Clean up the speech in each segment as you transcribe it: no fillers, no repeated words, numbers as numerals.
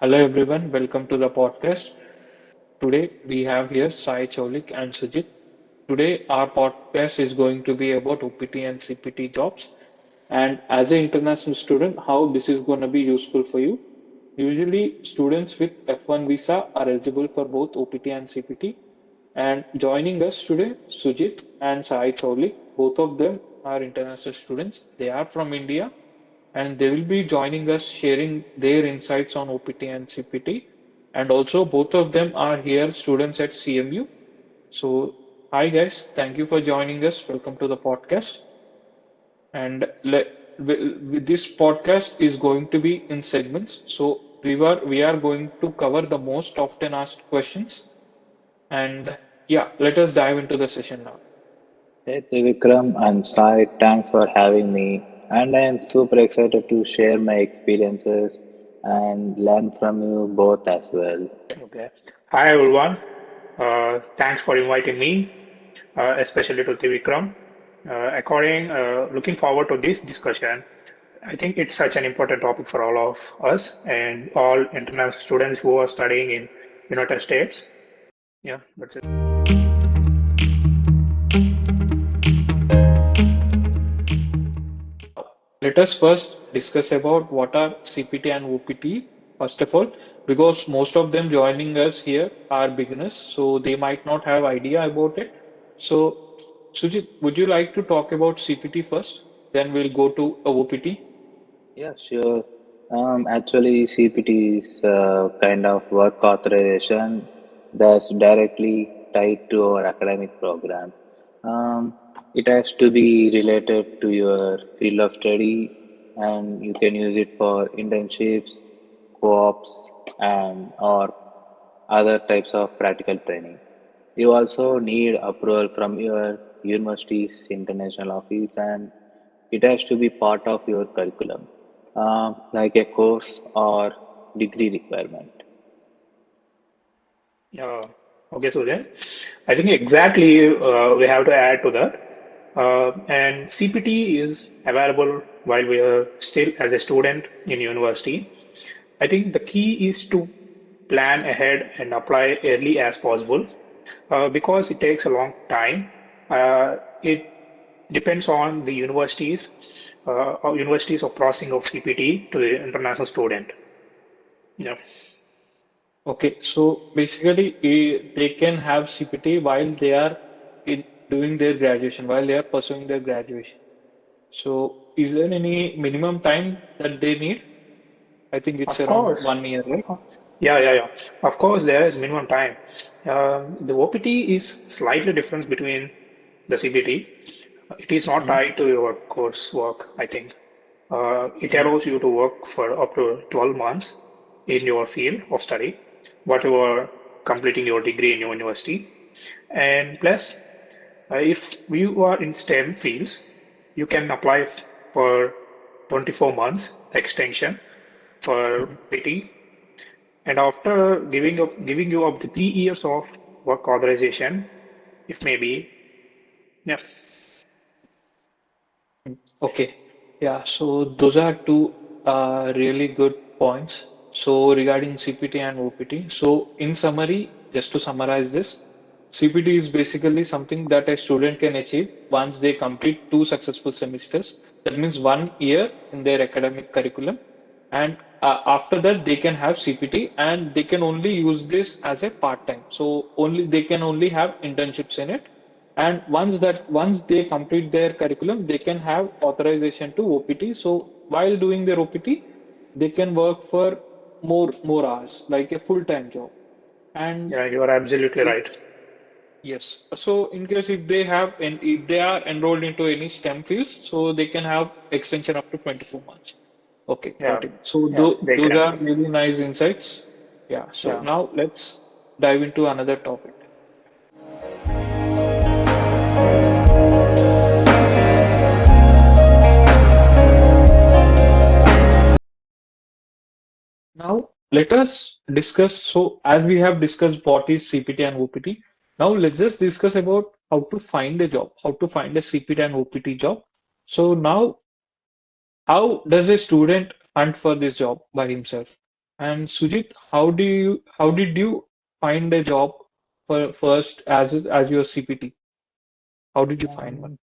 Hello everyone, welcome to the podcast. Today we have here Sai Cholik and Sujit. Today our podcast is going to be about OPT and CPT jobs and as an international student how this is going to be useful for you. Usually students with F1 visa are eligible for both OPT and CPT and joining us today Sujit and Sai Cholik. Both of them are international students. They are from India and they will be joining us sharing their insights on OPT and CPT. And also, both of them are here students at CMU. So, hi guys, thank you for joining us. Welcome to the podcast. And with this podcast is going to be in segments. So, we are going to cover the most often asked questions. And yeah, let us dive into the session now. Hey Trivikram and Sai, thanks for having me. And I am super excited to share my experiences and learn from you both as well. Okay. Hi everyone. Thanks for inviting me, especially to Trivikram. Looking forward to this discussion. I think it's such an important topic for all of us and all international students who are studying in United States. Yeah, that's it. Now, let us first discuss about what are CPT and OPT, first of all, because most of them joining us here are beginners, so they might not have idea about it. So, Sujit, would you like to talk about CPT first? Then we'll go to OPT. Yeah, sure. Actually, CPT is kind of work authorization that's directly tied to our academic program. It has to be related to your field of study, and you can use it for internships, co-ops, and or other types of practical training. You also need approval from your university's international office, and it has to be part of your curriculum, like a course or degree requirement. Uh, okay, so then I think exactly we have to add to that. And CPT is available while we are still as a student in university. I think the key is to plan ahead and apply early as possible because it takes a long time. It depends on the universities of processing of CPT to the international student. Yeah. Okay, so basically they can have CPT while they are doing their graduation, while they are pursuing their graduation. So, is there any minimum time that they need? I think it's Of around course. 1 year, right? Yeah. Of course, there is minimum time. The OPT is slightly different between the CPT. It is not Mhm. tied to your coursework, I think. It Mhm. allows you to work for up to 12 months in your field of study, whatever completing your degree in your university. And plus, if you are in STEM fields, you can apply for 24 months extension for Mhm. PT. And after giving you up to 3 years of work authorization, if maybe, yeah. Okay. Yeah, so those are two really good points. So regarding CPT and OPT. So in summary, just to summarize this, CPT is basically something that a student can achieve once they complete two successful semesters. That means 1 year in their academic curriculum. And after that, they can have CPT and they can only use this as a part-time. So only they can only have internships in it. And once they complete their curriculum, they can have authorization to OPT. So while doing their OPT, they can work for more hours, like a full-time job. And Yeah, you are absolutely if right. yes, so in case if they have and if they are enrolled into any STEM fields, so they can have extension up to 24 months. Okay, Yeah, got it. So yeah, they those can. are really nice insights. Yeah. So Yeah. now let's dive into another topic. Now, let us discuss. So, as we have discussed what is CPT and OPT, now let's just discuss about how to find a job, how to find a CPT and OPT job. So, now, how does a student hunt for this job by himself? And Sujit, how did you find a job for first as your CPT? How did you find one? Um,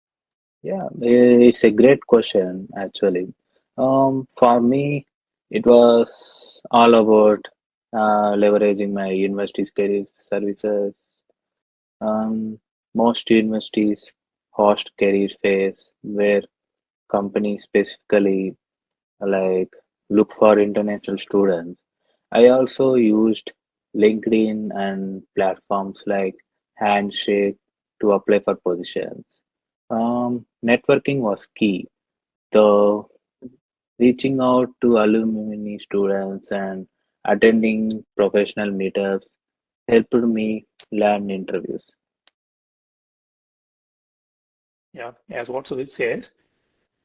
yeah, it's a great question actually. For me, it was all about leveraging my university's career services. Most universities host career fairs where companies specifically like look for international students. I also used LinkedIn and platforms like Handshake to apply for positions. Networking was key, though reaching out to alumni students and attending professional meetups helped me land interviews. Yeah, as what Sudhir says.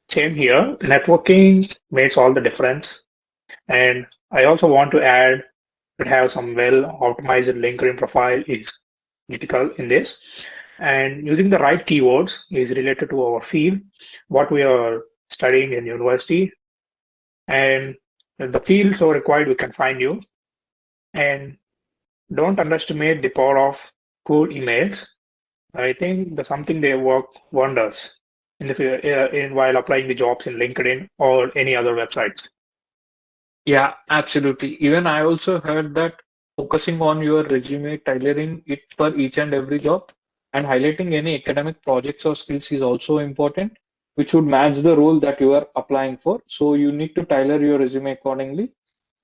Same here. Networking makes all the difference. And I also want to add to have some well-optimized LinkedIn profile is critical in this. And using the right keywords is related to our field, what we are studying in university, and the field so required we can find you. And don't underestimate the power of cold emails. I think the something they work wonders in in while applying the jobs in LinkedIn or any other websites. Yeah, absolutely. Even I also heard that focusing on your resume, tailoring it for each and every job, and highlighting any academic projects or skills is also important, which would match the role that you are applying for. So you need to tailor your resume accordingly.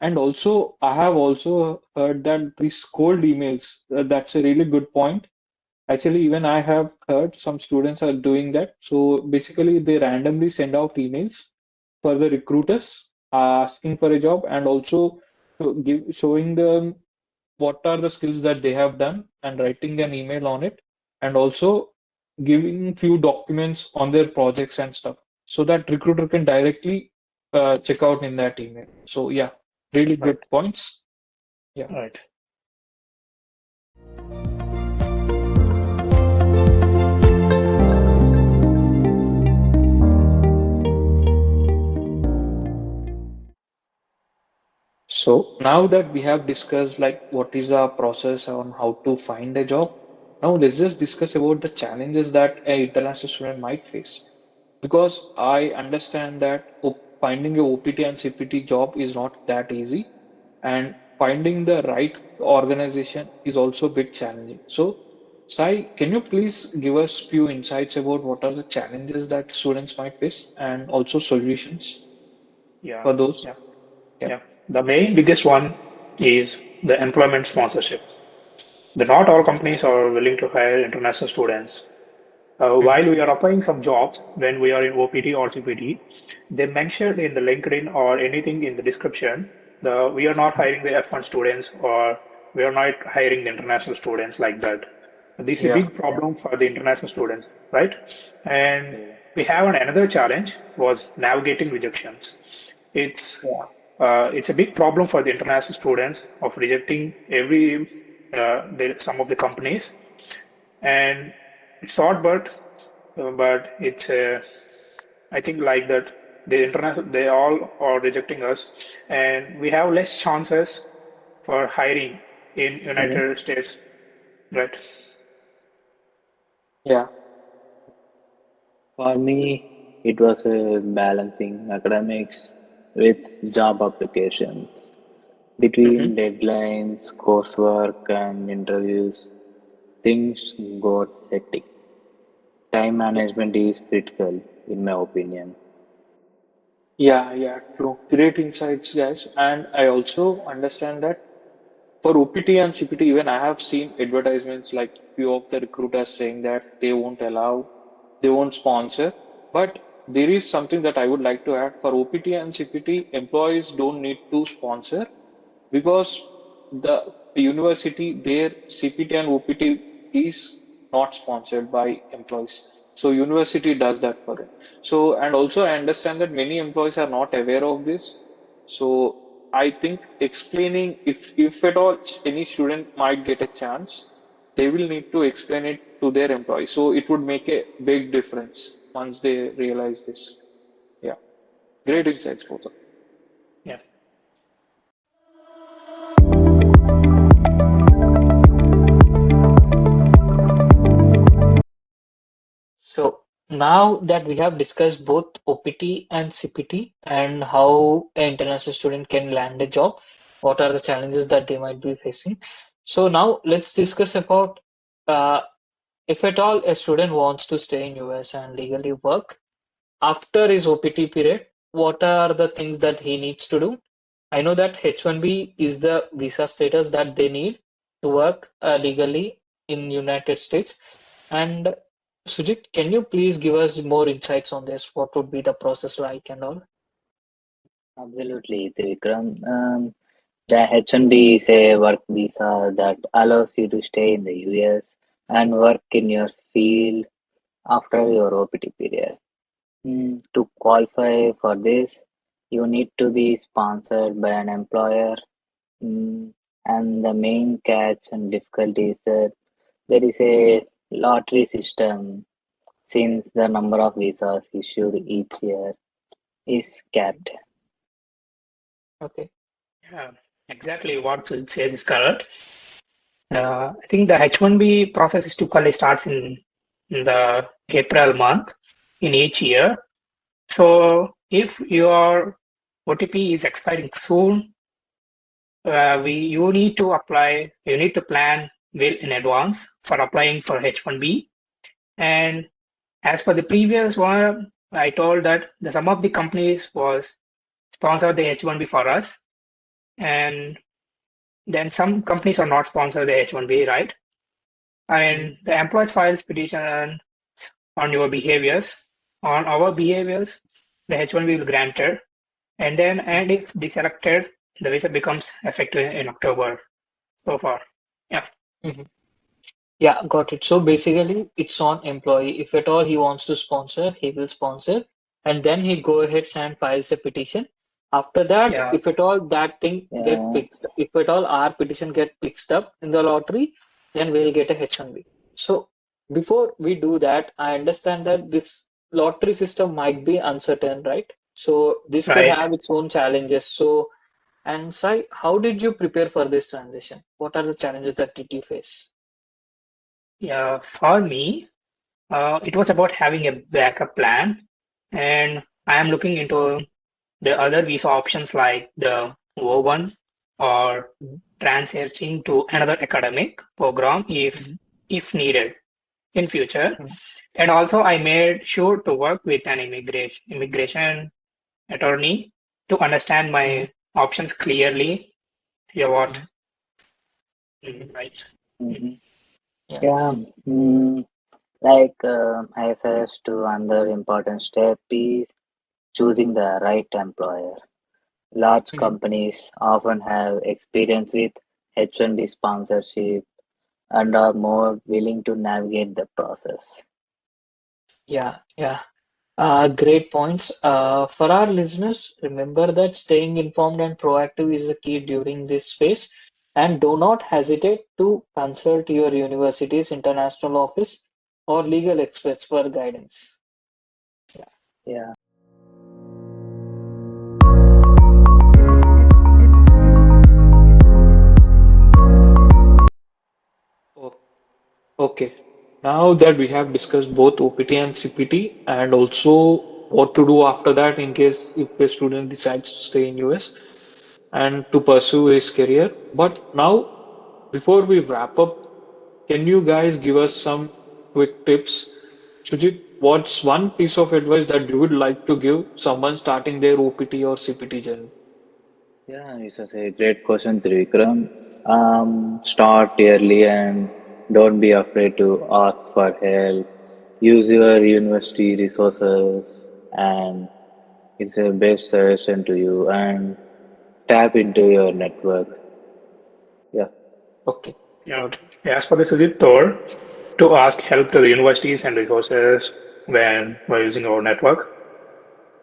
And also, I have also heard that these cold emails, that's a really good point. Actually, even I have heard some students are doing that. So basically, they randomly send out emails for the recruiters asking for a job and also showing them what are the skills that they have done and writing an email on it and also giving few documents on their projects and stuff so that recruiter can directly check out in that email. So yeah, really Right, good points. Yeah. right. So now that we have discussed like what is the process on how to find a job, now let's just discuss about the challenges that an international student might face. Because I understand that finding a OPT and CPT job is not that easy, and finding the right organization is also a bit challenging. So, Sai, can you please give us few insights about what are the challenges that students might face and also solutions Yeah, for those? yeah, Yeah. yeah. The main biggest one is the employment sponsorship. The not all companies are willing to hire international students. Mhm. While we are applying some jobs, when we are in OPT or CPT, they mentioned in the LinkedIn or anything in the description, we are not hiring the F1 students or we are not hiring the international students like that. This is a Yeah. big problem for the international students, right? And Yeah. we have another challenge was navigating rejections. It's Yeah. it's a big problem for the international students of rejecting some of the companies, and it's short, but it's I think like that the international they all are rejecting us, and we have less chances for hiring in Mhm. United States, right? Yeah. For me, it was balancing academics with job applications. Mhm. Between deadlines, coursework, and interviews, things got hectic. Time management is critical, in my opinion. Yeah, yeah, true. Great insights, guys. And I also understand that for OPT and CPT, even I have seen advertisements like few of the recruiters saying that they won't allow, they won't sponsor. But there is something that I would like to add. For OPT and CPT, employees don't need to sponsor because the university, their CPT and OPT is not sponsored by employees. So university does that for them. So and also I understand that many employees are not aware of this. So I think explaining if at all any student might get a chance, they will need to explain it to their employees. So it would make a big difference once they realize this. Yeah, great Yes. insights, both of Yeah. So now that we have discussed both OPT and CPT and how an international student can land a job, what are the challenges that they might be facing. So now let's discuss about uh, if at all a student wants to stay in US and legally work after his OPT period, what are the things that he needs to do? I know that H-1B is the visa status that they need to work legally in United States. And Sujit, can you please give us more insights on this? What would be the process like and all? Absolutely, Trikram. The H-1B is a work visa that allows you to stay in the US and work in your field after your OPT period. To qualify for this, you need to be sponsored by an employer. Mm, and the main catch and difficulty is that there is a lottery system since the number of visas issued each year is capped. Okay. Yeah, exactly what it says is correct. I think the H-1B process is typically starts in the April month in each year. So if your OTP is expiring soon, you need to apply. You need to plan well in advance for applying for H-1B. And as for the previous one, I told that some of the companies was sponsored the H-1B for us, and then some companies are not sponsored the H-1B, right? Mhm. And the employees files petition on your behaviors. On our behaviors, the H-1B will granted, and if deselected, the visa becomes effective in October. So far, yeah, Mhm. Yeah, got it. So basically, it's on employee. If at all he wants to sponsor, he will sponsor, and then he go ahead and files a petition. After that, yeah, if at all that thing get Yeah, fixed, if at all our petition get fixed up in the lottery, then we'll get a H-1B. So before we do that, I understand that this lottery system might be uncertain, right? So this could right. have its own challenges. So, and Sai, how did you prepare for this transition? What are the challenges that did you face? Yeah, for me, it was about having a backup plan, and I am looking into the other visa options like the O1 or Mhm. transitioning to another academic program Mhm. if needed in future. Mhm. And also, I made sure to work with an immigration attorney to understand Mhm. my options clearly. Yeah, what? Mhm. Right. mhm. Mhm. Yeah. Yeah. I suggest to another important step is choosing the right employer. Large Mhm. companies often have experience with H-1B sponsorship and are more willing to navigate the process. Yeah. Yeah. Great points. For our listeners, remember that staying informed and proactive is the key during this phase. And do not hesitate to consult your university's international office or legal experts for guidance. Yeah. Yeah. O- Okay. Now that we have discussed both OPT and CPT and also what to do after that in case if the student decides to stay in US and to pursue his career. But now, before we wrap up, can you guys give us some quick tips? Sujit, what's one piece of advice that you would like to give someone starting their OPT or CPT journey? Yeah, this is a great question, Trivikram. Start early and don't be afraid to ask for help. Use your university resources, and it's a best suggestion to you. And tap into your network. Yeah, Okay, Yeah. got it. As for the Sujit told, to ask help to the universities and resources when we're using our network.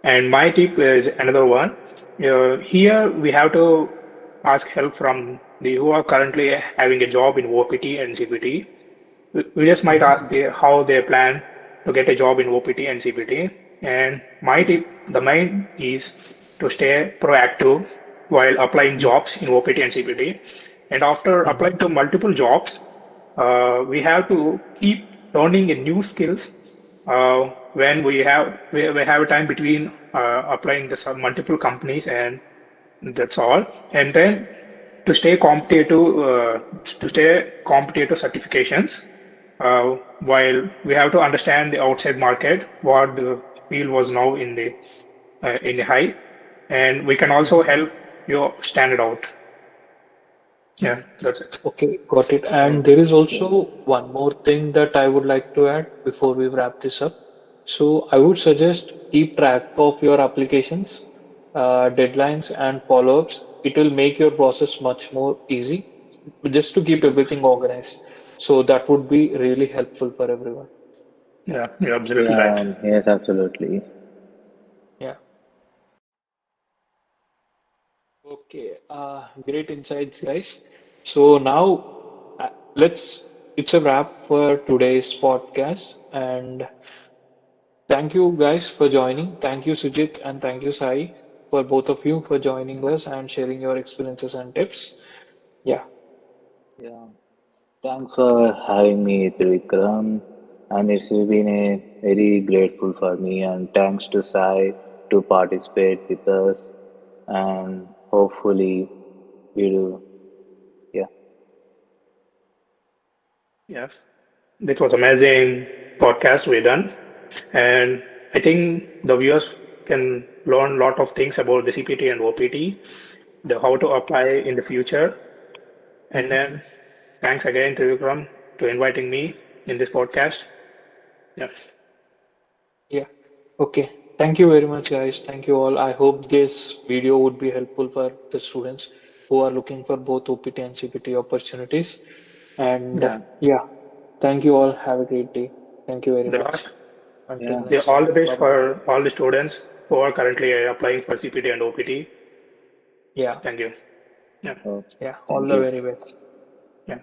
And my tip is another one. Here we have to ask help from the who are currently having a job in OPT and CPT. We just might Mhm. ask how they plan to get a job in OPT and CPT. And my tip, the main is to stay proactive while applying Mhm. jobs in OPT and CPT. And after Mhm. applying to multiple jobs, we have to keep learning new skills when we have time between applying to some multiple companies, and that's all. And then to stay competitive, certifications, while we have to understand the outside market, what the field was now in the high, and we can also Mhm. help you stand it out. Yeah, Mhm. that's it. Okay, got it. Oh, And there is yeah. also one more thing that I would like to add before we wrap this up. So I would suggest keep track of your applications, deadlines, and follow-ups. It will make your process much more easy just to keep everything organized. So that would be really helpful for everyone. Yeah, you're absolutely right. Yeah, yes, absolutely. Yeah. Okay. Great insights, guys. So now it's a wrap for today's podcast. And thank you guys for joining. Thank you, Sujit, and thank you, Sai, for both of you for joining us and sharing your experiences and tips. Yeah, Yeah. Thanks for having me, Trikram. And it's been a very grateful for me. And thanks to Sai to participate with us. And hopefully we do. Yeah. Yes, that was amazing podcast we done, and I think the viewers can learn a lot of things about the CPT and OPT, the how to apply in the future. And mhm, then thanks again to Vikram to inviting me in this podcast. Yeah, yeah. Okay. Thank you very much, guys. Thank you all. I hope this video would be helpful for the students who are looking for both OPT and CPT opportunities. And yeah. yeah, thank you all. Have a great day. Thank you very The much. last, Until Yeah. yeah, next all time. the best Bye bye. for all the students who are currently applying for CPT and OPT. Yeah, Thank you. Yeah, Oh, yeah. All thank the you. very best. yeah.